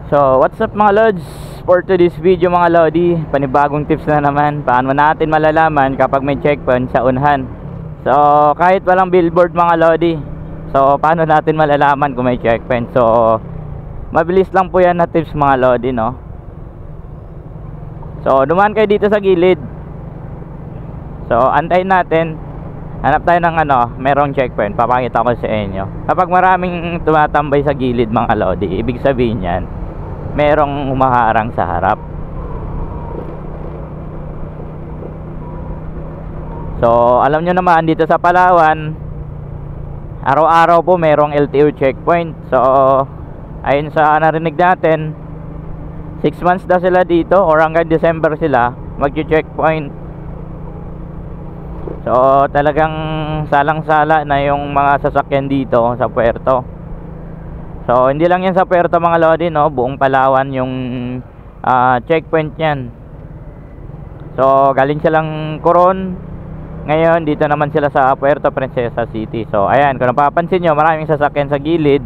So what's up mga lods, for today's video mga lodi, panibagong tips na naman. Paano natin malalaman kapag may checkpoint sa unahan. So kahit walang billboard mga lodi, so paano natin malalaman kung may checkpoint? So mabilis lang po yan na tips mga lodi, no? So dumaan kayo dito sa gilid. So antayin natin, hanap tayo ng merong checkpoint. Papakita ko sa inyo. Kapag maraming tumatambay sa gilid mga lodi, ibig sabihin yan merong humaharang sa harap. So alam nyo naman, dito sa Palawan araw-araw po merong LTO checkpoint. So ayun sa narinig natin, 6 months na sila dito, or hanggang December sila mag-checkpoint. So talagang salang-sala na yung mga sasakyan dito sa puerto. So hindi lang yan sa puerto mga lodi, no? Buong Palawan yung checkpoint yan. So galing silang Coron, ngayon dito naman sila sa Puerto Princesa City. So ayan, kung napapansin nyo, maraming sasakyan sa gilid.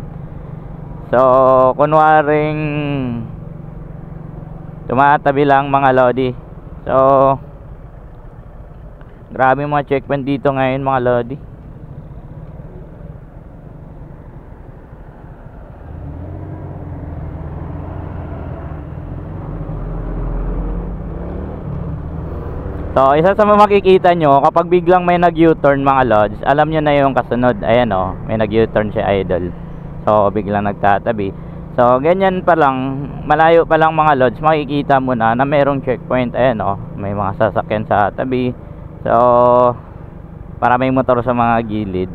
So kunwaring tumatabi lang mga lodi. So grabe mga checkpoint dito ngayon mga lodi. So isa sa makikita nyo, kapag biglang may nag-U-turn mga lods, alam nyo na yung kasunod. Ayan o, may nag-U-turn si Idol. So biglang nagtatabi. So ganyan pa lang, malayo pa lang mga lods, makikita mo na merong checkpoint. Ayan o, may mga sasakyan sa tabi. So para may motor sa mga gilid.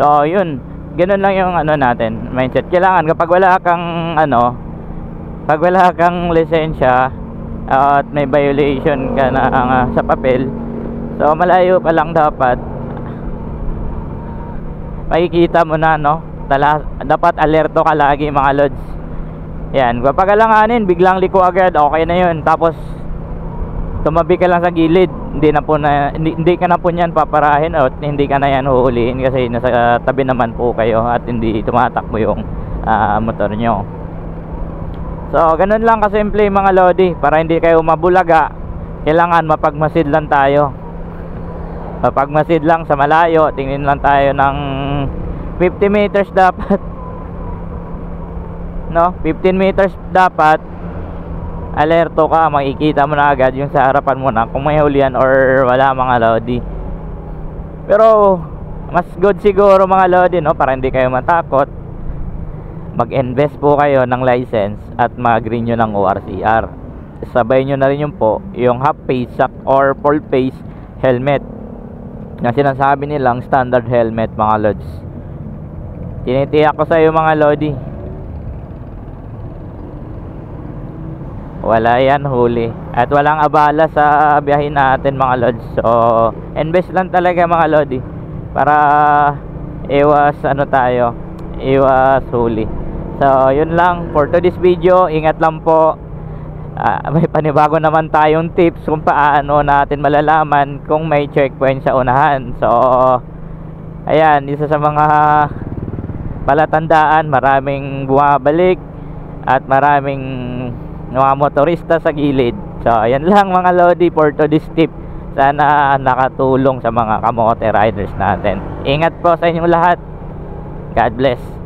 So yun, ganun lang yung natin, mindset. Kailangan kapag wala kang pag wala kang lisensya at may violation ka na sa papel, so malayo pa lang dapat makikita mo na, dapat alerto ka lagi mga lods. Yan, kapag alanganin, biglang liko agad, okay na yun. Tapos tumabi ka lang sa gilid, hindi ka na po niyan paparahin at hindi ka na yan huhulihin kasi nasa tabi naman po kayo at hindi tumatakbo yung motor nyo. So ganun lang kasimple mga lodi, para hindi kayo mabulaga. Kailangan mapagmasid lang tayo, mapagmasid lang sa malayo. Tingin lang tayo ng 50 meters dapat 15 meters dapat. Alerto ka, makikita mo na agad yung sa harapan mo na kung may hulihan or wala mga lodi. Pero mas good siguro mga lodi, para hindi kayo matakot, mag-invest po kayo ng license at mag-renew ng ORCR. Sabay nyo na rin yung half face or full face helmet na sinasabi nilang standard helmet mga lods. Tinitiyak ko sa iyo mga lodi, wala yan huli at walang abala sa biyahin natin mga lods. So invest lang talaga mga lodi para iwas iwas huli. So yun lang for today's video. Ingat lang po. May panibago naman tayong tips kung paano natin malalaman kung may checkpoint sa unahan. So ayan, isa sa mga palatandaan, maraming bumabalik at maraming mga motorista sa gilid. So ayan lang mga lodi for today's tip. Sana nakatulong sa mga kamote riders natin. Ingat po sa inyong lahat. God bless.